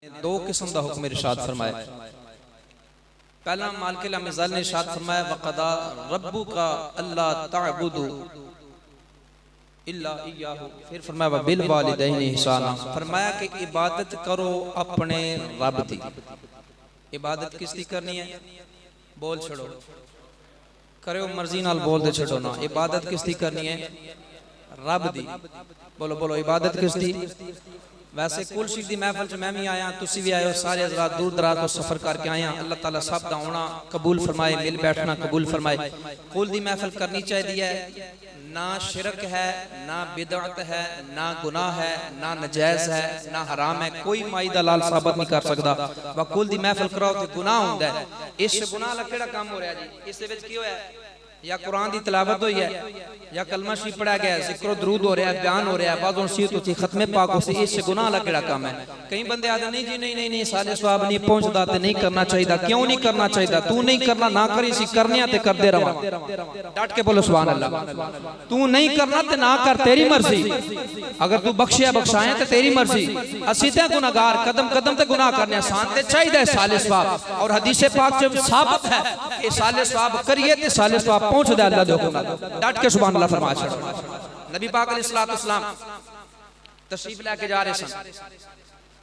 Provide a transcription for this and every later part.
दो किस्म का हुक्म इरशाद फरमाया। पहला मालिक मिज़ाल ने इरशाद फरमाया वक़दा रब्बुका अल्ला तअबुदु इल्ला इय्याहु, फिर फरमाया बिल वालिदैनि इहसाना, फरमाया कि इबादत करो अपने रब दी। इबादत किसकी करनी है? बोल छड़ो, करो मर्जी नाल बोल दे छड़ो ना। इबादत किसकी करनी है? रब दी। बोलो बोलो इबादत किसकी? वैसे कुल शीख दी महफिल च मैं भी आया, तुसी भी आए हो, सारे हज़रात दूर दराज तो सफर करके आए हैं। अल्लाह ताला सब दा आना कबूल फरमाए, मिल बैठना कबूल फरमाए। कुल दी महफिल करनी चाहिए है, ना शिरक है, ना बिदअत है, ना गुनाह है, ना नजायज है, ना हराम है। कोई माई दा लाल साबित नहीं कर सकता। व कुल दी महफिल कराओ तो गुनाह होंदा है। इस गुनाह दा केड़ा काम हो रहा जी? इस विच की होया? या कुरान की तिलावत हुई है, या कलमा शरीफ पढ़ा गया, जिक्र दरूद हो रहा है, बयान हो रहा है, बाद नसीहत होती, खत्मे पाक होती। इससे गुनाह वाला केड़ा काम है? कई बंदे आते नहीं जी नहीं नहीं नहीं साले सवाब नहीं पहुंचता ते नहीं करना चाहिए। क्यों नहीं करना चाहिए? तू नहीं करना ना करी, सी करने ते करदे रवा। डट के बोलो सुभान अल्लाह। तू नहीं करना ते ना कर, तेरी मर्जी। अगर तू बख्शिया बख्शाए तो तेरी मर्जी। असी ते गुनाहगार कदम कदम ते गुनाह करने आसान ते चाहिए साले सवाब। और हदीस पाक च साबित है कि साले सवाब करिए ते साले सवाब पहुंच दे अल्लाह दे हुक्म नाल। डट के सुभान अल्लाह फरमा छड़ो। नबी पाक अलैहिस्सलातु वस्सलाम तशरीफ लेके जा रहे सन,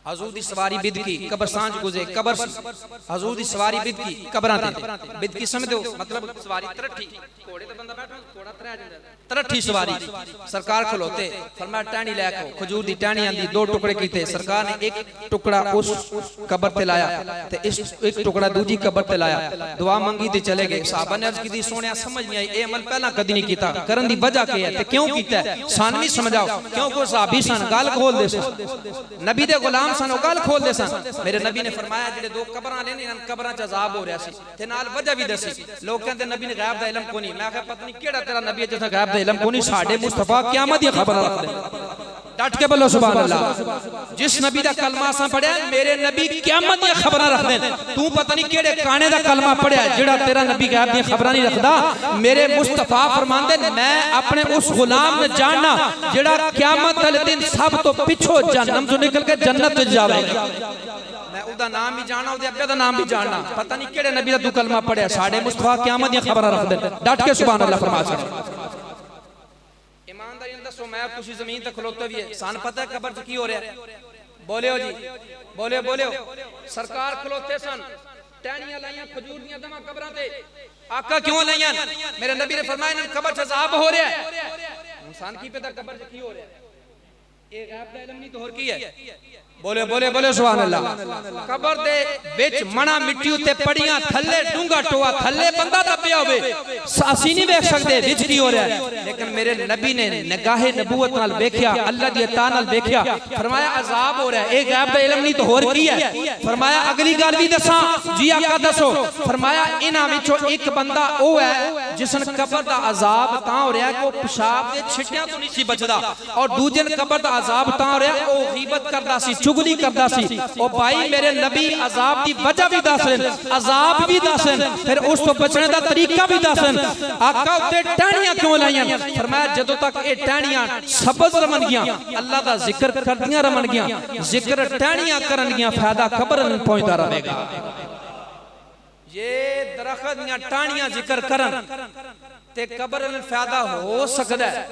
हजूर दी सवारी बिद की, कब्रस्तान गुजे, कब्र हजूर दी सवारी बिद की, कब्रां ते बिद की समझ दो मतलब सवारी तरठी, घोड़े ते बंदा बैठा, घोड़ा तरै जांदा, तरठी सवारी। सरकार खलोते, फरमाया टहनी ले आओ, खजूर दी टहनी आंदी, दो टुकड़े कीते। सरकार ने एक टुकड़ा उस कब्र ते लाया ते इस एक टुकड़ा दूजी कब्र ते लाया, दुआ मंगी ते चले गए। साहबा ने अर्ज की सोनिया समझ नहीं आई, ए अमल पहला कदी नहीं कीता, करन दी वजह क्या है ते क्यों कीता है? सान भी समझाओ। क्यों को सहाबी सन, गल खोल दे सन, नबी दे गुलाम सन, गल खोल दे सन। मेरे नबी ने फरमाया जेडे दो कब्रां ने इन कब्रां च अजाब हो रहा सी ते नाल वजह भी दसी। लोग कहंदे नबी ने गैब दा इल्म कोई नहीं। मैं कहा पता नहीं केड़ा तेरा नबी है जिस गैब दा इल्म कोई नहीं। साडे मुस्तफा क़यामत दी खबर रखदे। डट के बोलो सुभान अल्लाह। जिस नबी दा कलमा असां पढ़िया, मेरे नबी क़यामत दी खबर रखदे। तू पता नहीं केड़े काने दा कलमा पढ़िया जेड़ा तेरा नबी गैब दी खबर नहीं रखदा। मेरे मुस्तफा फरमांदे मैं अपने उस गुलाम ने जानना जेड़ा क़यामत वाले दिन सब तो पिछो जहन्नम तो निकल के जन्नत में जावेगा। मैं उदा नाम भी जानना, उदे अब्बे दा नाम भी जानना। पता नहीं केड़े नबी दा तू कलमा पढ़िया। साडे मुस्तफा क़यामत दी खबर रखदे। डट के सुभान अल्लाह फरमा छड़ो। ईमानदारी दसो, मैं तुसी जमीन तक खलोते भी है, सान पता है कब्र च की हो रहा है? बोलियो जी, बोलियो बोलियो। सरकार खलोते सन, टहनियां लाइयां खजूर दियां दमा कब्रां ते। आका क्यों लाइयां? मेरे नबी ने फरमाया इन कब्र च अजाब हो रहा है। इंसान की पता कब्र च की हो रहा है? ये गैब दा इल्म नहीं तो और की है? बोले बोले बोले सुभान अल्लाह। कब्र दे विच मणा मिट्टी उत्ते पड़ियां, थल्ले डूंगा टोआ, थल्ले बंदा दबिया होवे, असीं नहीं वेख सकदे विच की हो रहा है। लेकिन मेरे नबी ने निगाहे नबूवत नाल देखिया, अल्लाह दी अता नाल देखिया, फरमाया अजाब हो रहा है। ये गैब दा इल्म नहीं तो होर की है? फरमाया अगली गल भी दसां जी आका दसो। फरमाया इन्हां विचों एक बंदा ओ है जिसन कब्र दा अजाब तां हो रहा है कि वो पेशाब दे छिटियां तो नहीं सी बचदा, और दूजे ने कब्र दा अजाब तां हो रहा है ओ गीबत करदा सी, चुगली करदा सी। ओ भाई मेरे नबी अजाब दी वजह भी दसन, अजाब भी दसन, फिर उस तो बचने दा तरीका भी दसन। आका उत्ते टहनियां क्यों लाइयां? फरमाया जदों तक ये टहनियां सबज रमनगियां, अल्लाह दा जिक्र करदियां रमनगियां, जिक्र टहनियां करनगियां, फायदा कब्र में पहुंचदा रहेगा। ये दरख्त दियां टहनियां जिक्र करन ते कब्र में फायदा हो सकदा है,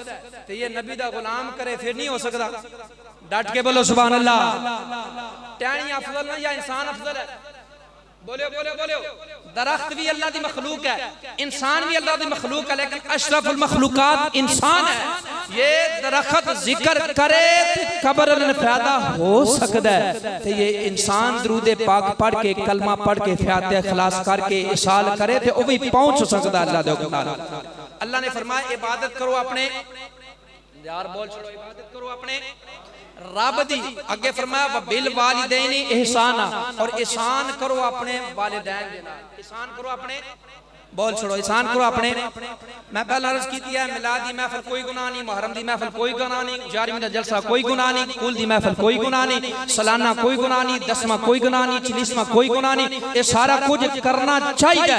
ते ये नबी दा गुलाम करे फिर नहीं हो सकदा। डट के बोलो सुभान अल्लाह। टहनी अफजल ना या इंसान अफजल है? बोले बोले बोले। दरख्त भी अल्लाह दी मखलूक है, इंसान भी अल्लाह दी मखलूक है, लेकिन अशरफुल मखलूकात इंसान है। ये दरख्त जिक्र करे तो कब्र में फायदा हो सकता है, तो ये इंसान दरूद पाक पढ़ के कलमा पढ़ के फातिहा इखलास करके इशाल करे तो वो भी पहुंच सकता अल्लाह दे हुक्म नाल। अल्लाह ने फरमाया इबादत करो अपने यार, बोल छोड़ो, इबादत करो अपने रब दी। अगे फरमाया बिल वालिदैनि इहसाना, और एहसान करो अपने वालिदैन दे नाल। एहसान करो अपने बोल छोड़ो एहसान करो अपने। मैं पहला अर्ज की है मिलाद दी महफिल कोई गुनाह नहीं, मुहर्रम दी महफिल कोई गुनाह नहीं, 11वीं दा जलसा कोई गुनाह नहीं, कुल दी महफिल कोई गुनाह नहीं, सालाना कोई गुनाह नहीं, 10वां कोई गुनाह नहीं, 40वां कोई गुनाह नहीं। ये सारा कुछ करना चाहिए।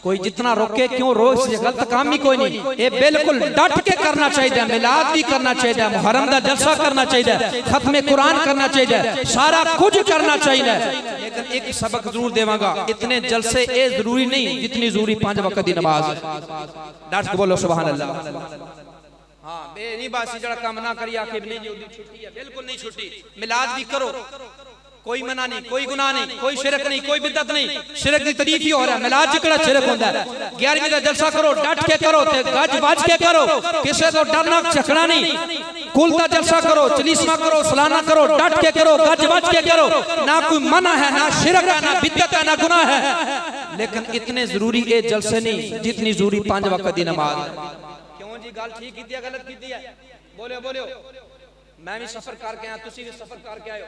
कोई जितना रोके क्यों रोक, गलत काम ही कोई नहीं। ये बिल्कुल डट के करना चाहिए। मिलाद भी करना चाहिए, मुहर्रम दा जलसा करना चाहिए, खत्म कुरान करना चाहिए, सारा कुछ करना चाहिए। लेकिन एक सबक जरूर देवांगा, इतने जलसे ए जरूरी नहीं जितनी जरूरी 5 वक्त की नमाज है। डट के बोलो सुभान अल्लाह। हाँ बे नहीं बासी जड़ा काम ना करी आखिर नहीं जी छुट्टी है, बिल्कुल नहीं छुट्टी। मिलाद भी करो, कोई मना नहीं, कोई गुनाह नहीं, कोई शिरक नहीं, कोई बिदअत नहीं। शिरक की तारीफ ही हो रहा है, मिलाद जिकड़ा शिरक होता है। 11वीं दा जलसा करो, डट के करो, गज बज के करो, किसी को डरना झकना नहीं। कुल दा जलसा करो, 40वां करो, सालाना करो, डट के करो, गज बज के करो। ना कोई मना है, ना शिरक है, ना बिदअत है, ना गुनाह है। लेकिन इतने जरूरी ये जलसे नहीं जितनी जरूरी 5 वक्त की नमाज है। क्यों जी गल ठीक की है गलत की है? बोलो बोलो। मैं भी सफर करके आया, तुसी भी सफर करके आयो,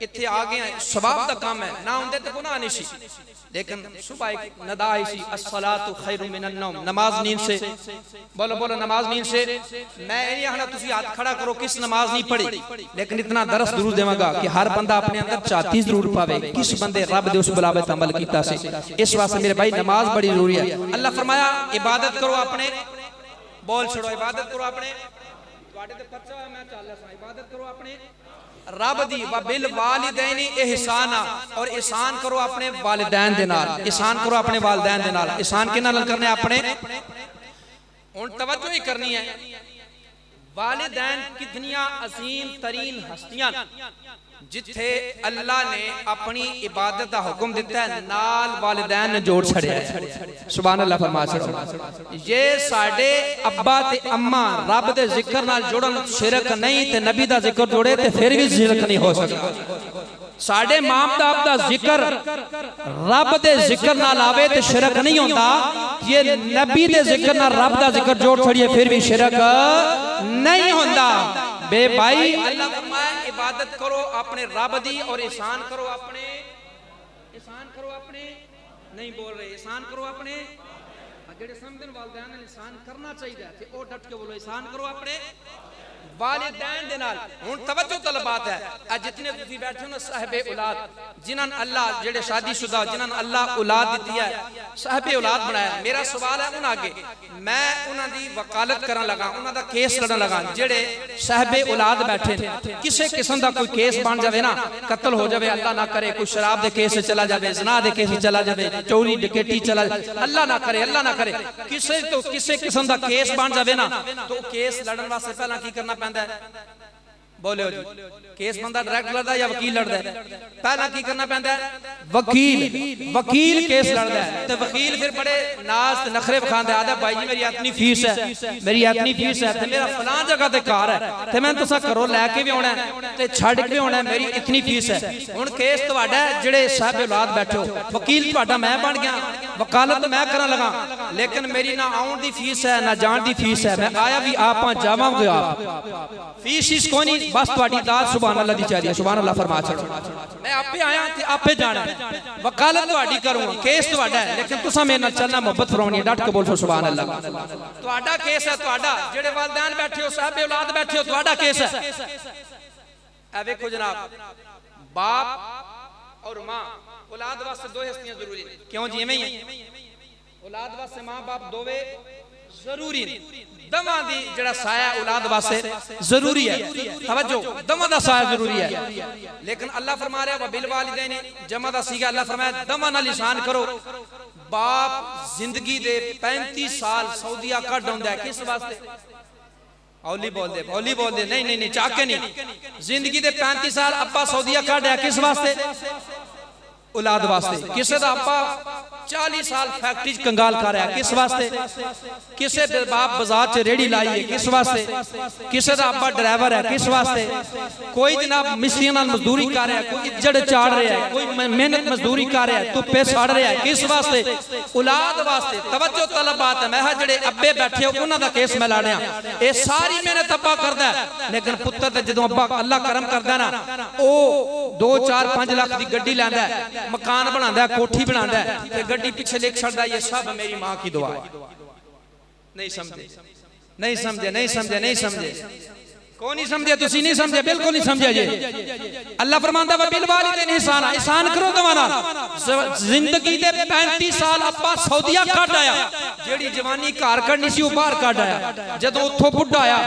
इत्थे आ गए हैं, सवाब दा काम है ना होंदे ते गुनाह नहीं सी। लेकिन सुबह एक नदा आई सी, अस्सलातु खैरुम मिनन नौम, नमाज नींद से। बोलो बोलो नमाज नींद से। मैं ये कहना तुसी हाथ खड़ा करो किस नमाज नहीं पढ़ी, लेकिन इतना दरस जरूर देवांगा कि हर बंदा अपने अंदर चाहती जरूर पावे किस बंदे रब दे उस बुलावे ते अमल कीता सी। इस वास्ते मेरे भाई नमाज बड़ी जरूरी है। अल्लाह फरमाया इबादत करो अपने, बोल छोड़ो इबादत करो अपने। मैं चल रहा इबादत करो अपने रब दी, व बिल वालिदैन इहसाना, और एहसान करो अपने वालिदैन दे नाल। एहसान करो अपने वालिदैन दे नाल। एहसान किस नाल करने अपने? हुण तवज्जो ही करनी है। वालिदैन कितनियां अजीम तरीन हस्तियां जिथे अल्लाह ने अपनी इबादत का हुक्म दिता है, नाल वालिदैन ने जोड़ छड़िया है। सुभान अल्लाह फरमा छड़ो। ये साडे अब्बा ते अम्मा रब दे जिक्र नाल जुड़न शिरक नहीं, ते नबी दा जिक्र जोड़े ते फिर भी शिरक नहीं हो सकता। साडे मां बाप दा जिक्र रब दे जिक्र नाल आवे ते शिरक नहीं होंदा। ये नबी दे जिक्र नाल रब दा जिक्र जोड़ छड़िए फिर भी शिरक नहीं होंदा। बे भाई अल्लाह फरमाया इबादत करो अपने रब दी और एहसान करो अपने। एहसान करो अपने, नहीं बोल रहे एहसान करो अपने। जेड़े समझन वालिदैन ने एहसान करना चाहिए ते ओ डट के बोलो एहसान करो अपने वालिदैन दे नाल। हुण तवज्जो तलबात है, आ जितने तुसी बैठे हो ना साहिबे औलाद, जिन्हां अल्लाह जेड़े शादीशुदा जिन्हां अल्लाह औलाद दिती है, साहिबे औलाद बनाया। मेरा सवाल है उन्हां अगे, मैं उन्हां दी वकालत करन लगा, उन्हां दा केस लड़न लगा। जेड़े साहिबे औलाद बैठे ने, किसी किस्म दा कोई केस बन जावे ना, कत्ल हो जावे अल्लाह ना करे, कोई शराब दे केस चला जावे, ज़िना दे केस चला जावे, चोरी डकैती चला, अल्लाह ना करे, अल्लाह ना करे, किसी तो किसी किस्म दा केस बन जावे ना, तो केस लड़न वास्ते पहला की करना पैंदा है? बोलो जी। केस बंदा डायरेक्ट लड़दा या वकील लड़दा है? पहला की करना पैंदा है? वकील। वकील केस लड़दा है ते वकील फिर बड़े नाज ते नखरे विखांदा है, आदा भाई जी मेरी इतनी फीस है, मेरी इतनी फीस है, ते मेरा फलां जगह ते कार है, ते मैं तुसा घरों लैके भी आउणा है ते छड्ड के आउणा है, मेरी इतनी फीस है। हुण केस तुहाडा है, जेड़े साहब औलाद बैठे हो, वकील तुहाडा मैं बन गया, वकालत मैं करन लगा, लेकिन मेरी ना आउण दी फीस है ना जाण दी फीस है, मैं आया भी आप जावांगे आप, फीस इस कोई नहीं, बस तुहाडी दात सुभान अल्लाह दी चाहिए। सुभान अल्लाह फरमा छड़ो। मैं आपे आया ते आपे जाना, वकालत तुहाडी करूंगा, केस तुहाडा है, लेकिन तुसा मेरे नाल चलना, मोहब्बत फरमानी है, डट के बोलो सुभान अल्लाह। तुहाडा केस है, तुहाडा जेड़े वालिदैन बैठे हो, साहब औलाद बैठे हो, तुहाडा केस है। ए देखो जनाब, बाप और मां औलाद वास्ते दो हस्तियां जरूरी ने। क्यों जी? एवें ही औलाद वास्ते मां बाप दोवे जरूरी ने। दमा दी जड़ा साया औलाद वास्ते जरूरी है। तवज्जो, दमा दा साया जरूरी है। लेकिन अल्लाह फरमा रहा है बिल वालिदैन, जमा दा सीगा, अल्लाह फरमाया दमा नाल एहसान करो। बाप जिंदगी दे 35 साल सऊदीया कढ आंदा है, किस वास्ते? औली बोल दे, औली बोल दे, नहीं नहीं नहीं चाके नहीं। जिंदगी दे 35 साल अब्बा सऊदीया कढ है, किस वास्ते? औलाद वास्ते। किसी दा अब्बा 40 साल फैक्ट्री कंगाल कर रहा है, किस वास्ते? किसी दे बाप बाजार च रेड़ी लाई है, किस वास्ते? किसी दा अब्बा ड्राइवर है, किस वास्ते? कोई जनाब मिस्त्रियों नाल मजदूरी कर रहा है, कोई इज्जड़ चाड़ रहा है, कोई मेहनत मजदूरी कर रहा है, धुप्पे सड़ रहा है, किस वास्ते? औलाद वास्ते। तवज्जो तलब बात है। मैं जेड़े अब्बे बैठे हो उन्हां दा केस मैं लड़िया, ये सारी मेहनत अब्बा करदा है, लेकिन पुत्तर ते जदों अब्बा अल्लाह करम करदा ना, ओ 2 4 5 लाख दी गड्डी लैंदा है, मकान बनांदा है, कोठी बनांदा है, गड्डी पीछे लिख छड़ा ये सब मेरी माँ की दुआ है। नहीं समझे, नहीं समझे, नहीं समझे, नहीं समझे, कौन नहीं समझे? तुसी नहीं समझे, बिल्कुल नहीं समझे जी। अल्लाह फरमांदा व बिल वालिदैन ihsana, ihsan करो दवाना। जिंदगी दे 35 साल अब्बा सऊदीया कट आया, जेड़ी जवानी घर कढ़नी सी वो बाहर कट आया। जदों उत्थों बुढ़ा आया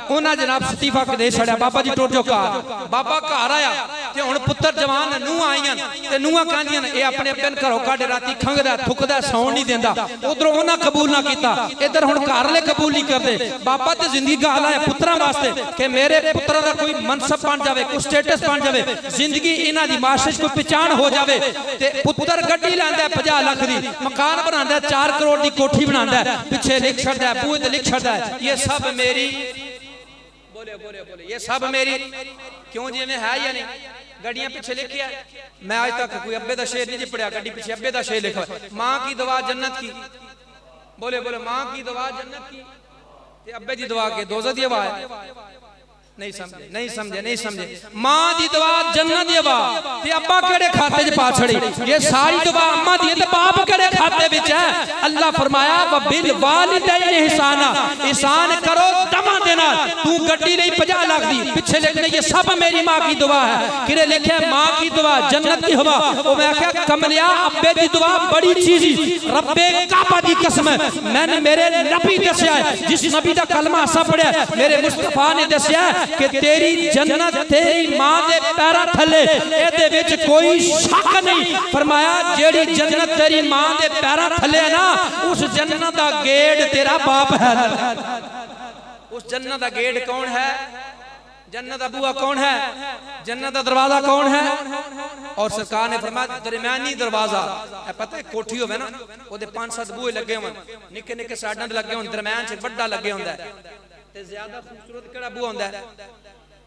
उन्हें जनाब इस्तीफा दे छड़िया, बाबा जी टुर जाओ घर। बाबा घर आया ते हुण पुत्तर जवान नूह आईयां ते नूहां कहंदियां ने ए अपने अब्बे नूं घरों कढ, राती खंगदा थुकदा सौण नहीं देंदा। उधरों उन्हां कबूल ना कीता, इधर हुण घर वाले कबूल नहीं करदे। बाबा ते जिंदगी गाल आया पुत्तरां वास्ते कि मेरे पुत्तरां दा कोई मनसब बन जावे, कोई स्टेटस बन जावे, जिंदगी इन्हां दी माशिश कोई पहचान हो जावे। ते पुत्तर गड्डी लैंदा 50 लाख दी, मकान बनांदा 4 करोड़ दी कोठी बनांदा, पिछे लिख छड़दा, बूहे ते लिख छड़दा ये सब मेरी, बोले बोले बोले, ये सब मेरी। क्यों जी में है या नहीं? गड्डियां पीछे लिखिया। मैं आज तक कोई अब्बे दा शेर नहीं जी पढ़िया, गड्डी पीछे अब्बे दा शेर लिखा। मां की दुआ जन्नत की, बोले बोले, मां की दुआ जन्नत की ते अब्बे दी दुआ के दोज़ख दी हवा है। नहीं समझे, नहीं समझे, नहीं समझे। मां दी दुआ जन्नत दी हवा ते अब्बा केड़े खाते च पा छड़ी? ये सारी दुआ अम्मा दी ते बाप केड़े खाते विच है? अल्लाह फरमाया व बिल वालिदैन ihsana, ihsan करो दमा दे नाल। तू गड्डी नहीं 50 लाख दी, पीछे लिखने ये सब मेरी मां की दुआ है। किरे लिखे मां की दुआ जन्नत की हवा। ओ मैं क्या कमलिया, अब्बे दी दुआ बड़ी चीज, रब्बे काबा दी कसम है। मैंने मेरे नबी दस्या है, जिस नबी दा कलमा असा पढ़िया, मेरे मुस्तफा ने दस्या कि तेरी जन्नत तेरी मां दे पैरा थले, एदे विच कोई शक नहीं। फरमाया जेड़ी जन्नत तेरी मां दे पैरा थले है ना, उस जन्नत दा गेट तेरा बाप है। उस जन्नत दा गेट कौन है? जन्नत दा बुआ कौन है? जन्नत दा दरवाजा कौन है? और सरकार ने फरमाया दरमियानी दरवाजा, पता है कोठी होवे ना, ओदे 5-7 बूहे लगे होवन, निक्के निक्के साइडां ते लगे होन, दरमियान च बड़ा लगे होंदा है। ते ज्यादा खूबसूरत केड़ा बुआ होंदा है?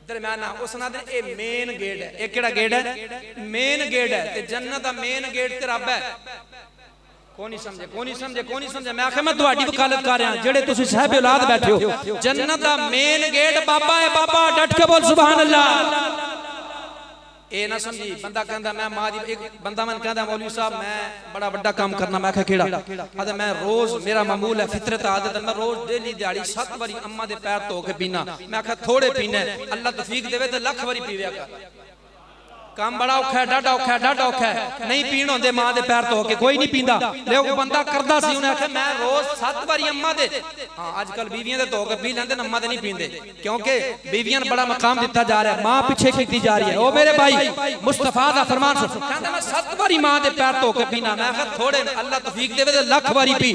दरमियाना। उस नाल दे ए मेन गेट है। ए केड़ा गेट है? मेन गेट है। ते जन्नत दा मेन गेट ते रब है। कौन नहीं समझे, कौन नहीं समझे, कौन नहीं समझे? मैं आखे मैं तुहाडी वकालत कर रहा, जेड़े तुसी साहिब औलाद बैठे हो। जन्नत दा मेन गेट बाबा है। बाबा डट के बोल सुभान अल्लाह। ए ना समझी बंदा कहंदा मैं मां दी, एक बंदा मन कहंदा मौलवी साहब मैं बड़ा बड़ा काम करना। मैं आखे केड़ा? आदा मैं रोज, मेरा मामूल है, फितरत आदत है, मैं रोज डेली दिहाड़ी 7 बारी अम्मा दे पैर धो के पीना। मैं आखा थोड़े पीने, अल्लाह तौफीक देवे ते लाख बारी पीवे कर। काम बड़ा औखा है, डाढा औखा है, डाढा औखा है। नहीं पीण होंदे मां दे पैर धो के, कोई नहीं पींदा। ले वो बंदा करदा सी, उन्हें आखे मैं रोज 7 बारी अम्मा दे। हां आजकल बीवियां दे धो के पी लेंदे, अम्मा दे नहीं पींदे, क्योंकि बीवियां बड़ा मकाम दिता जा रहा है, मां पीछे कीती जा रही है। ओ मेरे भाई मुस्तफा दा फरमान सुन, कहंदा मैं 7 बारी मां दे पैर धो के पीना। मैं आखे थोड़े, अल्लाह तौफीक देवे ते लाख बारी पी।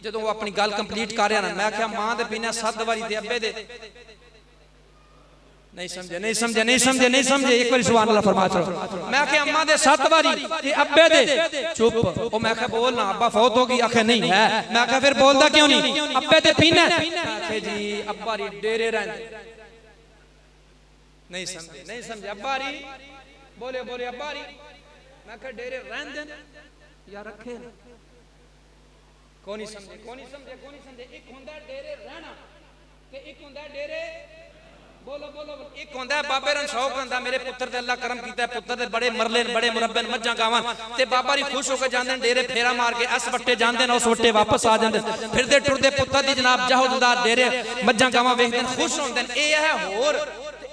जदों वो अपनी गल कंप्लीट कर रहा ना, मैं आखे मां दे पीना 7 बारी ते अब्बे दे। नहीं समझे, नहीं समझे, नहीं समझे, नहीं समझे। एक बार सुभान अल्लाह फरमा चलो। मैं आखे अम्मा दे 7 बारी ते अब्बे दे। चुप। ओ मैं आखे बोल ना, अब्बा फौत हो गई। आखे नहीं है। मैं आखे फिर बोलदा क्यों नहीं? अब्बे ते पीना। आखे जी अब्बा री डेरे रहंदे। नहीं समझे, नहीं समझे। अब्बा री बोले बोले अब्बा री। मैं आखे डेरे रहंदे या रखे? कौन नहीं समझे, कौन नहीं समझे, कौन नहीं समझे। एक हुंदा डेरे रहना ते एक हुंदा डेरे, बोलो बोलो। एक होंदा बाबे रन शौक होंदा, मेरे पुत्र ते अल्लाह करम कीता है, पुत्र दे बड़े मरले बड़े मुरब्बे मज्जां गावां ते बाबा री खुश होके जांदे डेरे फेरा मार के इस वट्टे जांदे न उस वट्टे वापस आ जांदे। फिरदे टुरदे पुत्र दी जनाब जाहोदार डेरे मज्जां गावां वेखदे खुश होंदे। ए है होर।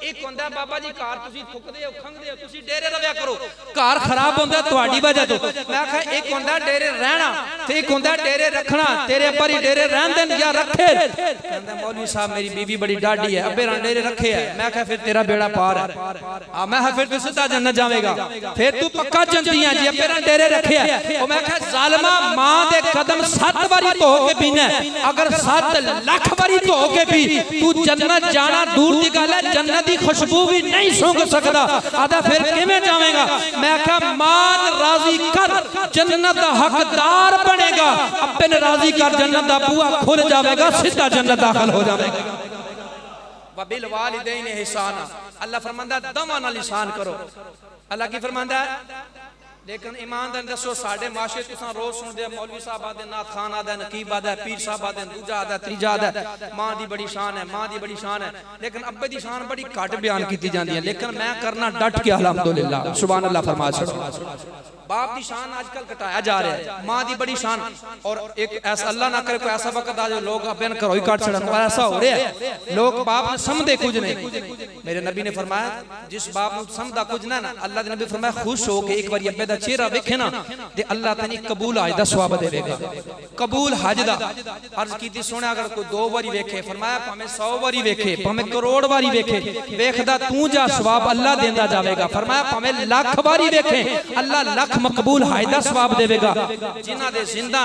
एक होंदा बाबा जी घर तुसी थुकदे हो, खंगदे हो, तुसी डेरे रवया करो, घर खराब होंदा तुहाडी वजह तो। मैं आखा एक होंदा डेरे रहना ते एक होंदा डेरे रखना। तेरे अब्बा री डेरे रहंदे या रखे? कहंदा मौलवी साहब मेरी बीवी बड़ी डाढ़ी है, अब्बे रा डेरे रखे है। मैं आखा फिर तेरा बेड़ा पार है। आ मैं फिर तू सीधा जन्नत जावेगा, फिर तू पक्का जन्नती है जी, अब्बे रा डेरे रखे है। ओ मैं आखा जालिमा मां दे कदम 7 बारी धो के पीना। अगर 7 लाख बारी धो के पी, तू जन्नत जाना दूर दी गल है, जन्नत खुशबू भी नहीं सूंघ सकता। आदा फिर किवें जावेगा? मैं क्या मान राजी कर, जन्नत दा हकदार बनेगा। अब्बे ने राजी कर, जन्नत दा बुआ खुल जाएगा, सीधा जन्नत दाखिल हो जाएगा। वबिल वालिदैन ihsana। अल्लाह फरमांदा दमा नाल ihsan करो। अल्लाह की फरमांदा है? लेकिन ईमानदार दसो साडे माशरे तुसां रोज सुनदे मौलवी साहब आदे नाथ खान आदे नकीब आदे पीर साहब आदे दूजा आदे त्रीजा आदे मां दी बड़ी शान है, मां दी बड़ी शान है, लेकिन अब्बे दी शान बड़ी घट बयान की जाती है। लेकिन मैं करना डट के अल्हम्दुलिल्लाह सुभान अल्लाह फरमा छड़ो। बाप की शान आजकल घटाया जा रहा है, मां दी बड़ी शान। और एक ऐसा अल्लाह ना करे कोई ऐसा वक्त आ जाए लोग अब्बे न घरों ही काट छड़न, और ऐसा हो रहा है लोग बाप ने समझे कुछ नहीं। मेरे नबी ने फरमाया जिस बाप ने समझा कुछ ना ना, अल्लाह दे नबी फरमाया खुश हो के एक बार अब्बे दा चेहरा वेखे ना ते अल्लाह तैनी कबूल हज दा सवाब देवेगा। कबूल हज दा अर्ज कीती सोने अगर कोई 2 बारी वेखे, फरमाया भावें 100 बारी वेखे भावें करोड़ बारी वेखे, वेखदा तू जा सवाब अल्लाह देंदा जावेगा। फरमाया भावें लाख बारी वेखे अल्लाह लाख मकबूल हज दा सवाब देवेगा। जिन्हां दे जिंदा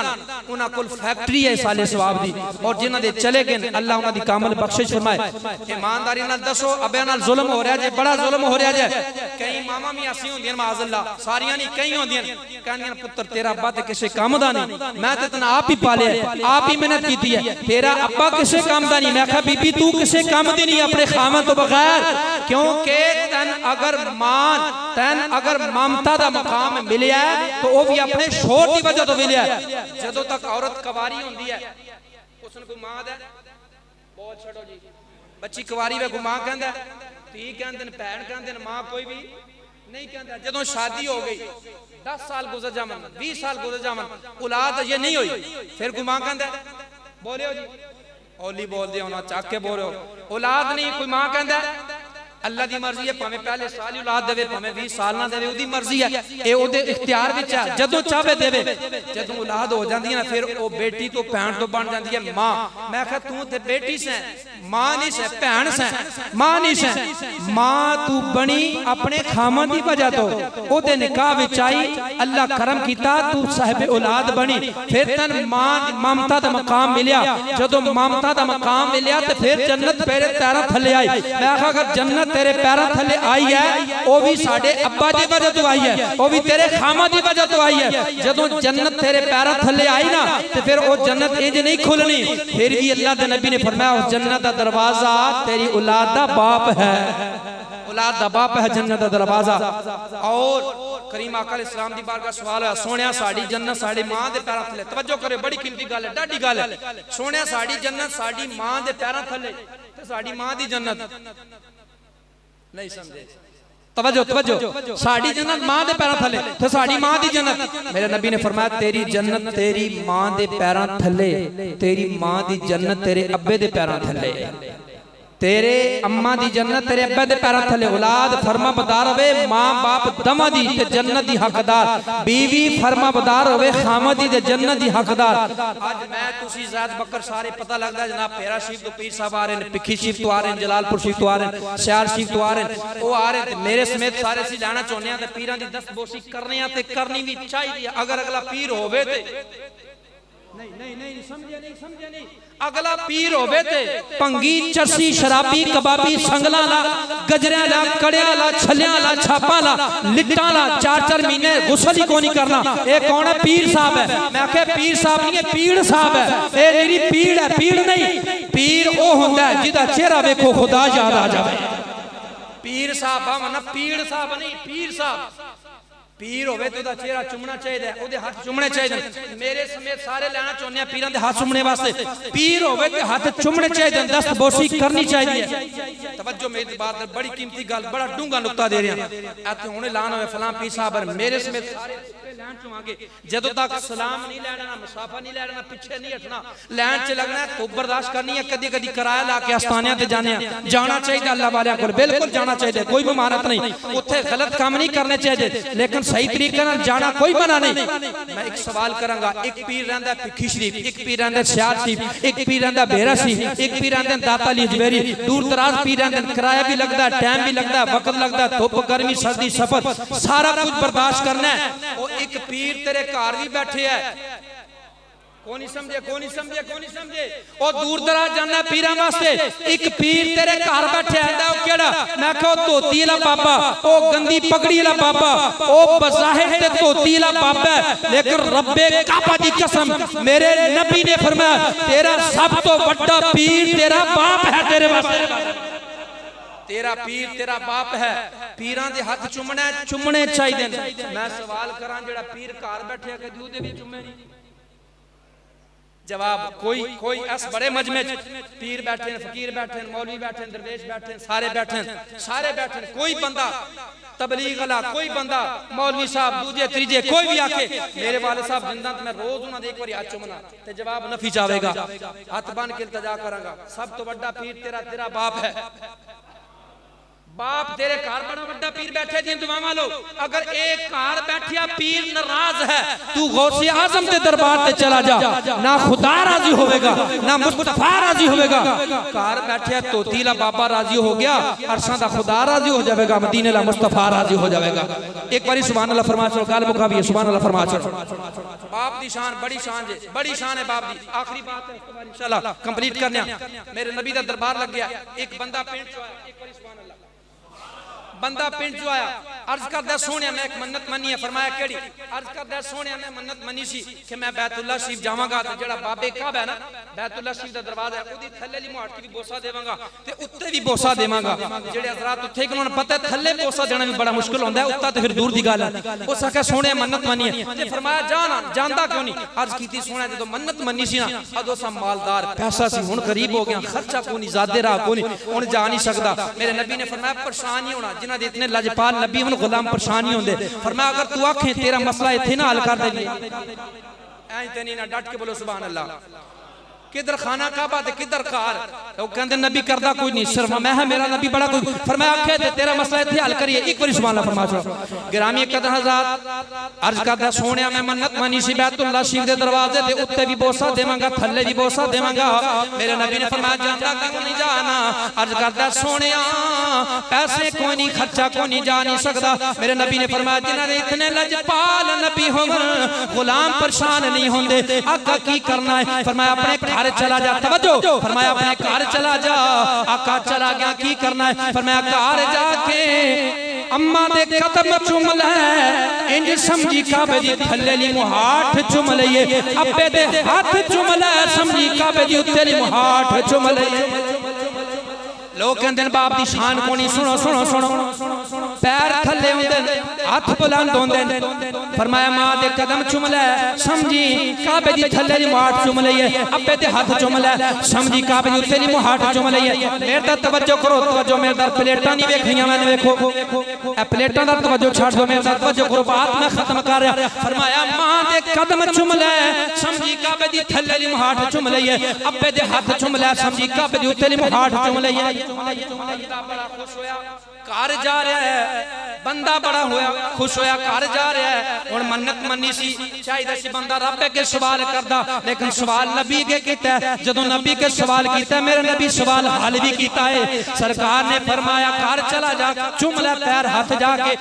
उन्हां कोल फैक्ट्री है साले सवाब दी, और जिन्हां दे चले गए अल्लाह उन्हां दी कामल बख्शिश फरमाए। ईमानदारी नाल दसो अब्बे नाल जुल्म हो रहा है, बड़ा जुल्म हो रहा है। कई मामा भी ऐसी होंदियां माज़अल्लाह, सारियां नहीं कई होंदियां कहंदियां पुत्र तेरा अब्बा ते किसे काम दा नहीं, मैं ते तना आप ही पाले आप ही मेहनत कीती है, तेरा अब्बा किसे काम दा नहीं। मैं कहा बीबी तू किसे काम दी नहीं अपने खामन तो बगैर, क्योंकि तन अगर ममता दा मकाम मिले तो वो भी अपने शोर की वजह तो मिले। जदों तक औरत कवारी होंदी है उसने कोई मां दे बोल छड़ो जी, बच्ची कवारी वे कोई मां कहंदा धी कहंदे ने भैन कहंदे ने मां कोई भी नहीं कहंदा। जदों शादी हो गई 10 साल गुजर जावन 20 साल गुजर जावन औलाद ये नहीं हुई, फिर कोई मां कहंदा बोले हो जी ओली बोल दे होना चाक के बोल औलाद नहीं, कोई मां कहंदा अल्लाह दी मर्जी है, भावें पहले साल ही औलाद देवे भावें 20 साल ना देवे, ओदी मर्जी है, ए ओदे इख्तियार विच है, जदों चाहे देवे। जदों औलाद हो जांदी ना फिर ओ बेटी तो भैन तो बन जांदी है मां। मैं कहा तू ते बेटी से मां नहीं से भैन से मां नहीं से, मां तू बनी अपने खामन दी वजह तो, ओदे निकाह विच आई अल्लाह करम कीता तू साहिब औलाद बनी, फिर तन मां ममता दा मकाम मिलिया। जदों ममता दा मकाम मिलिया ते फिर जन्नत तेरे पैरां थल्ले आई। मैं कहा अगर जन्नत तेरे पैरों थले आई है वो भी साडे अब्बा दी वजह तो आई है, वो भी तेरे खामा दी वजह तो आई है। जदों जन्नत तेरे पैरों थले आई ना तो फिर वो जन्नत इंज नहीं खुलनी। फिर भी अल्लाह दे नबी ने फरमाया उस जन्नत दा दरवाजा तेरी औलाद दा बाप है, औलाद दा बाप है जन्नत दा दरवाजा। और करीम आका इस्लाम दी बारगाह सवाल है सोनिया साडी जन्नत साडी मां दे पैरों थले, तवज्जो करे बड़ी कीमती गल है डाडी गल है। सोनिया साडी जन्नत साडी मां दे पैरों थले ते साडी मां दी जन्नत नहीं समझे, तवज्जो तवज्जो साडी जन्नत मां दे पैरां थले ते साडी मां दी जन्नत। मेरे नबी ने फरमाया तेरी जन्नत तेरी मां दे पैरां थले, तेरी मां दी जन्नत तेरे अब्बे दे पैरां थले, तेरे अम्मा दी जन्नत तेरे अब्बे दे पैरां थले। औलाद फरमा बदार होवे मां बाप दमा दी ते जन्नत दी हकदार, बीवी फरमा बदार होवे खामा दी ते जन्नत दी हकदार। आज मैं तुसी ज़ात बकर सारे पता लगदा जनाब पेरा शरीफ तो पीर साहब आ रहे हैं, पिखी शरीफ तो आ रहे हैं, जलालपुर शरीफ तो आ रहे हैं, शहर शरीफ तो आ रहे हैं, वो आ रहे हैं मेरे समेत सारे सी जाना चाहुंदे हां ते पीरां दी दस्तबोशी करने ते करनी भी चाहिए। अगर अगला पीर होवे ते नहीं समझे नहीं अगला पीर होवे ते भंगी चरसी शराबी कबाबी संगला ला गजरिया ला कड़िया ला छलिया ला छापा ला लिट्टा ला 4-4 महीने गुस्ल ही को नहीं करना। ये कौन है? पीर साहब है। मैं आखे पीर साहब नहीं है पीड़ साहब है। ये मेरी पीड़ है, पीड़ नहीं। पीर वो होंदा है जिदा चेहरा वेखो खुदा याद आ जाए। पीर साहब ना पीड़ साहब नहीं, पीर साहब। पीर होवे तो चेहरा चुमना चाहिए, ओदे हाथ चुमने चाहिए। मेरे समेत सारे लेना चाहते हैं पीरां दे हाथ चुमने वास्ते। पीर होवे तो हाथ चुमने चाहिए, दस्तबोशी करनी चाहिए। तवज्जो मेरी बात बड़ी कीमती गल, बड़ा डूंगा नुक्ता दे रहे हैं। हुणे लान होवे फलां पीर साहब मेरे समेत सारे लैन चुमांगे। जदों तक सलाम नहीं लेना, मुसाफा नहीं लेना, पीछे नहीं हटना, लैन च लगना, तो बर्दाश्त करनी है। कदी कदी किराया ला के आस्थानियां ते जाने जाना चाहिए, अल्लाह वालियां कोल बिल्कुल जाना चाहिए, कोई ममानत नहीं। उत्थे गलत काम नहीं करने चाहिए, लेकिन सही तरीके नाल जाना कोई मना नहीं। मैं एक सवाल करांगा, एक पीर रहिंदा पिखी शरीफ, एक पीर रहिंदा शहर शरीफ, एक पीर रहिंदा बेरा शरीफ, एक पीर रहिंदा दाता अली अजमेरी। दूर दराज पीर रहिंदे, किराया भी लगदा है, टाइम भी लगदा है, वक्त लगदा है, धुप गर्मी सर्दी सफर सारा कुछ बर्दाश्त करना है। और एक पीर तेरे घर भी बैठे है, कौन समझे कौन समझे कौन समझे। और दूर दराज जाना पीरां वास्ते, एक पीर तेरे घर बैठे है। वो केड़ा? मैं कहो धोती वाला बाबा, ओ गंदी पगड़ी वाला बाबा, ओ बज़ाहिर ते धोती वाला बाबा है, लेकिन रब्बे काबा दी कसम मेरे नबी ने फरमाया तेरा सब तो बड़ा पीर तेरा बाप है तेरे वास्ते। तेरा पीर तेरा बाप है, पीरां दे हाथ चुमने चाहिए। मैं सवाल करा जेड़ा पीर घर बैठे कदी उहदे भी चुमे नहीं? जवाब कोई इस बड़े मजमे पीर बैठे, फकीर बैठे, मौलवी बैठे, दरवेश बैठे, सारे बैठे, कोई बंदा तबलीग वाला, कोई बंदा मौलवी साहब दूजे तीजे कोई भी आके मेरे वाले साहब जिंदा तो मैं रोज उन्हां दे एक बारी हाथ चुमना ते जवाब नफी जावेगा, हाथ बन के इल्तिजा करांगा। सब तो बड़ा पीर तेरा बाप है। बाप तेरे घर बड़ा बड़ा पीर बैठे जी दुआवां लो। अगर एक घर बैठिया पीर नाराज है, तू गौसे आजम के दरबार ते चला जा, ना खुदा राजी होवेगा ना मुस्तफा राजी होवेगा। घर बैठिया तोती ला बाबा राजी हो गया, अरशा दा खुदा राजी हो जाएगा, मदीने ला मुस्तफा राजी हो जाएगा। एक बारी सुभान अल्लाह फरमा चलो, गाल मुका भी सुभान अल्लाह फरमा चलो। बाप दी शान बड़ी शान है बाप दी। आखिरी बात है इंशाल्लाह कंप्लीट करने, मेरे नबी दा दरबार लग गया। एक बंदा पिंड चो आया, एक बारी सुभान अल्लाह, बंदा पिंड चो आया, अर्ज करदा सोने मैं एक मन्नत मनी है। फरमाया केड़ी? अर्ज करदा सोने मैं मन्नत मनी सी कि मैं बैतुल्लाह शरीफ जावांगा ते जेड़ा बाबे काबा है ना, बैतुल्लाह शरीफ दा दरवाजा है, ओदी थल्ले ली मुहाट की भी बोसा देवांगा ते उत्ते भी बोसा देवांगा। जेड़े हजरात उत्थे कि उन्होंने पता है थल्ले बोसा देना भी बड़ा मुश्किल होंदा है, उत्ता ते फिर दूर दी गल है। उस आखे सोने मन्नत मनी है ते फरमाया जाना, जानदा क्यों नहीं? अर्ज कीती सोने जदों मन्नत मनी सी ना अदों सा मालदार पैसा सी, हुण गरीब हो गया, खर्चा कोई नहीं, ज़ादे राह कोई नहीं, हुण जा नहीं सकदा। मेरे नबी ने फरमाया परेशान नहीं होना, जिन्हां दे इतने लजपाल नबी उन गुलाम परेशान नहीं होंदे। फरमाया अगर तू आखे तेरा मसला इत्थे ना हल कर दे, ऐ ते नहीं ना, डट के बोलो सुभान अल्लाह। किधर खाना काबा ते किधर कार? वो कहंदे नबी करदा कोई नहीं, शर्मा मैं है मेरा नबी बड़ा कोई। फरमाया आखे ते तेरा मसला इत्थे हल करिए, एक बारी सुभान अल्लाह फरमा चलो। गिरामी कदर हज़रात अर्ज करदा सोनिया मैं मन्नत मनी सी बैतुल्लाह शरीफ दे दरवाजे ते उत्ते भी बोसा देवांगा, थल्ले भी बोसा देवांगा। मेरे नबी ने फरमाया जानदा क्यों नहीं जाना? अर्ज करदा सोनिया पैसे कोई नहीं, खर्चा कोई नहीं, जा नहीं सकदा। मेरे नबी ने फरमाया जिन्हां दे इतने लजपाल नबी होवन गुलाम परेशान नहीं होंदे। आका की करना है? फरमाया अपने घर चला जा, तवज्जो, फरमाया अपने घर चला जा। आका चला गया, की करना है? फरमाया घर जाके अम्मा दे कदम चुम ले, इंज समझी काबे दी थल्ले ली मुहाट चुम लइए, अब्बे दे हाथ चुम ले, समझी काबे दी उत्ते ली मुहाट चुम लइए। लोग कहते हैं बाप की शान कोनी, सुनो सुनो सुनो, पैर थले होंदे, हाथ बुलंद होंदे। फरमाया मां दे कदम चुम ले, समझी काबे दी थले दी मुहाट चुम लइए, अब्बे दे हाथ चुम ले, समझी काबे दी उत्ते दी मुहाट चुम लइए। मेरे दा तवज्जो करो, तवज्जो, मेरे दा प्लेटां नहीं वेखियां मैंने, वेखो ए प्लेटां दा तवज्जो छाड़ दो, मेरे दा तवज्जो करो, बात मैं खत्म कर रहा। फरमाया मां दे कदम चुम ले, समझी काबे दी थले दी मुहाट चुम लइए, अब्बे दे हाथ चुम ले, समझी काबे दी उत्ते दी मुहाट चुम लइए। बड़ा खुश होया, घर जा रहा है, बंदा बड़ा होया खुश होया, घर जा रहा है। हुण मन्नत मनी सी, चाहिए सी बंदा रब के सवाल करदा, लेकिन सवाल नबी के कीता है। जदों नबी के सवाल कीता, मेरे नबी सवाल हाल भी कीता है। सरकार ने फरमाया घर चला जा, चुम ले पैर हाथ जाके,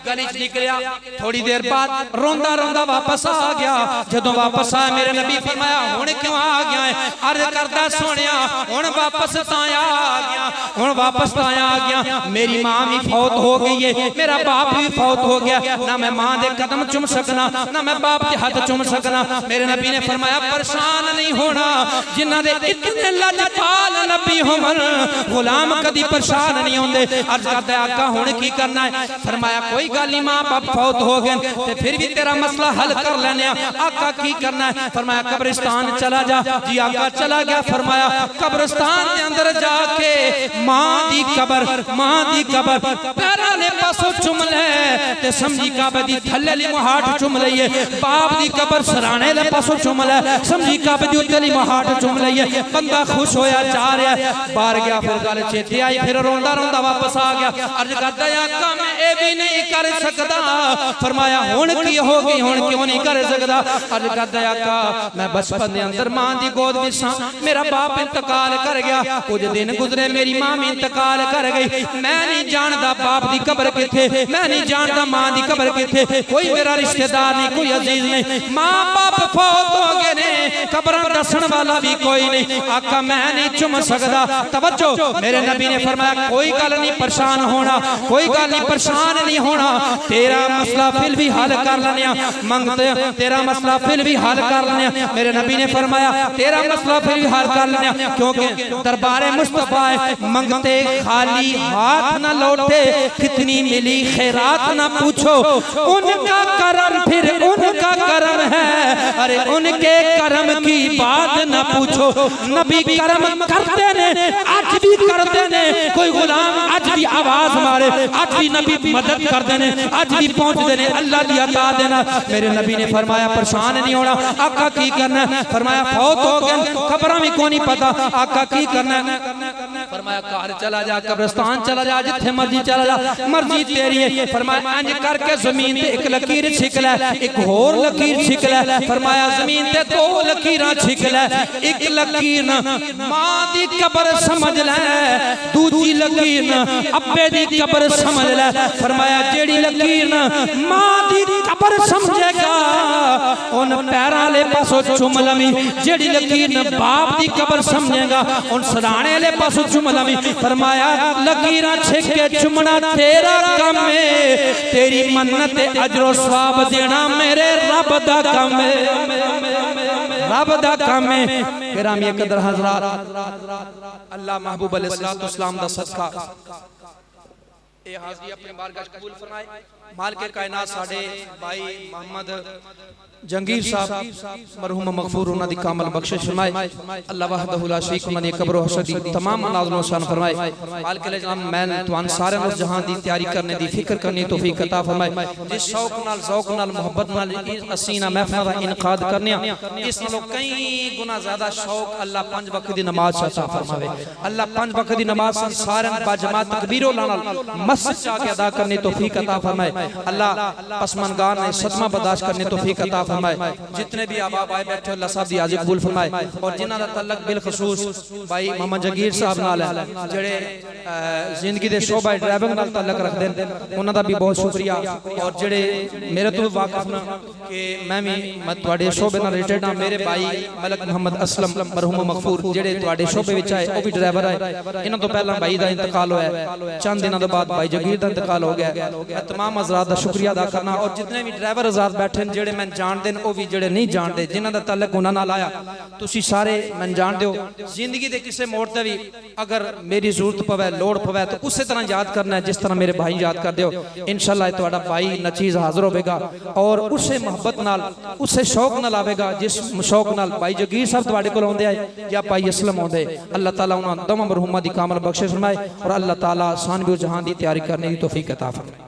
गली च निकलिया। थोड़ी देर बाद रोंदा रोंदा वापस आ गया। जदों वापस आया मेरे नबी फरमाया हुण क्यों आ गया है? अर्ज करदा सोनिया हुण वापस ताया आ गया, हुण वापस ताया आ गया। मेरी मां भी फौत हो गई है, मेरा बाप भी फौत हो गया, ना मैं मां दे कदम चुम सकना, ना मैं बाप के हाथ चुम सकना। मेरे नबी ने फरमाया परेशान नहीं होना, जिन्हां दे इतने लजपाल नबी होवन गुलाम कदी परेशान नहीं होंदे। अर्ज करदा आका हुण की करना है? फरमाया कोई गल नहीं, मां बाप फौत हो गए ते फिर भी तेरा मसला हल कर लेने। आका की करना है? फरमाया कब्रिस्तान चला जा। जी आका चला गया। फरमाया कब्रिस्तान के अंदर जाके मां दी कबर, मां दी कबर पैरा ने पासों चुम ले ते समझी काबे दी थल्ले ली मुहाट चुम लइए। बाप दी कबर सराणे ले पासों चुम ले, समझी काबे दी उत्ते ली मुहाट चुम लइए। बंदा खुश होया जा रहा है, बाहर गया, फिर गल चेते आई, फिर रोंदा रोंदा वापस आ गया। अर्ज करदा आका मैं ए भी नहीं कर सकदा। फरमाया हुण की हो गई, हुण क्यों नहीं कर सकदा? अर्ज करदा आका मैं बचपन दे अंदर मां दी गोद विच सां, मेरा बाप इंतकाल कर गया, कुछ दिन गुजरे मेरी मां भी इंतकाल कर गई। मैं नहीं जानदा बाप दी कब्र किथे, मैं नहीं जानदा मां दी कब्र किथे, कोई मेरा रिश्तेदार नहीं, कोई अजीज नहीं। मां बाप फौत हो गए ने, कब्रां दसन वाला भी कोई नहीं। आका मैं नहीं चुम सकदा। तवज्जो, मेरे नबी ने फरमाया कोई गल नहीं परेशान होना, कोई गल नहीं परेशान नहीं होना, तेरा मसला फिर भी हल कर लेने, मंगते तेरा मसला फिर भी हल कर लेने। मेरे नबी ने फरमाया तेरा मसला फिर भी हल कर लेने, क्योंकि दरबारे मुस्तफा है, मंगते खाली हाथ न लौटे, कितनी मिली खैरात न पूछो, उनका करम फिर उनका करम है, अरे उनके करम की बात न पूछो। नबी करम करते ने, आज भी करते ने, कोई गुलाम आज भी आवाज मारे, आज भी नबी मदद करते ने, आज भी पहुंचते ने, अल्लाह की अता देना। मेरे नबी ने फरमाया परेशान नहीं होना। आका की करना, फरमाया फौत हो गए, खबरां भी को नहीं पता। आका की करना, फरमाया घर चला जा, कब्रिस्तान चला जा, जिथे मर्जी चला जा, मर्जी तेरी है। फरमाया इंज करके जमीन ते एक लकीर छिक ले, एक होर लकीर छिक ले। फरमाया जमीन ते दो लकीरां छिक ले, एक लकीर न मां दी कब्र समझ ले, दूजी लकीर न अब्बे दी कब्र समझ ले। फरमाया जेड़ी लकीर न मां दी कब्र समझेगा उन पैरां वाले पासों चुम लवी, जेड़ी लकीर न बाप दी कब्र समझेगा उन सराणे वाले पासों चुम लवी। फरमाया लकीरां छिक के चुमना तेरा काम है, तेरी मन्नत अजरो सवाब देना मेरे रब दा काम है, रब दा काम है। गिरामी कदर हज़रात, अल्लाह महबूब अलैहिस्सलाम दा सदका ए हाज़री अपने बारगाह कबूल फरमाए। मालिक कायनात साडे भाई मोहम्मद जंगीर साहब मरहूम मगफूर उन्हां दी कामल बख्शिश फरमाए। अल्लाह वहदहु ला शरीक उन्हां दी कब्र हशर दी तमाम नाज़िल शान फरमाए। मालिक जनाब मैं तुहां सारे नूं जहां दी तैयारी करने दी फिक्र करने दी तौफीक अता फरमाए। जिस शौक नाल ज़ौक नाल मोहब्बत नाल असीं ना महफिल दा इनकाद करने इस नालों कई गुना ज्यादा शौक अल्लाह पांच वक्त दी नमाज अता फरमावे। अल्लाह पांच वक्त दी नमाज सारे बाजमात तकबीरों नाल मस्जिद जाके अदा करने तौफीक अता फरमाए। अल्लाह पसमनगार ने सदमा बर्दाश्त करने तौफीक अता फरमाए। जितने भी अहबाब आए बैठे अल्लाह साहब दी हाज़िरी कबूल फरमाए। और जिन्हां दा तल्लक बिलखसूस भाई मोहम्मद जंगीर साहब नाल है, जेड़े जिंदगी दे शोबा ड्राइविंग नाल तल्लक रखदे ने, उन्हां दा भी बहुत शुक्रिया। और जेड़े मेरे तो वाकिफ ना कि मैं भी तुहाडे शोबे नाल रिलेटेड हां, मेरे भाई मलक मोहम्मद असलम मरहूम मगफूर जेड़े तुहाडे शोबे विच आए वो भी ड्राइवर आए। इन्हां तो पहला भाई दा इंतकाल होया, चंद दिनों के बाद भाई जंगीर दा इंतकाल हो गया। मैं तमाम हज़रात दा शुक्रिया अदा करना। और जितने भी ड्राइवर हज़रात बैठे हैं जेड़े मैं जानते हैं, वो भी जेड़े नहीं जानते, जिन्हां दा तल्लक उन्हां नाल आया, तुसी सारे मैं जानते हो। जिंदगी दे किसी मोड़ ते भी अगर मेरी जरूरत पवे लोड़ पवे तो उस तरह याद करना है जिस तरह मेरे भाई याद कर दो। इंशाअल्लाह तुहाडा भाई नचीज हाजिर होगा और उसे मोहब्बत नाल उसे शौक नाल आवेगा जिस शौक नाल भाई जगीर साहब तुहाडे कोल आउंदे आए या भाई असलम आउंदे। अल्लाह ताला उन्हां दोवां मरहूमां दी कामल बख्शिश फरमाए और अल्लाह ताला सानवी जहां दी तैयारी करने की तौफीक अता फरमाए।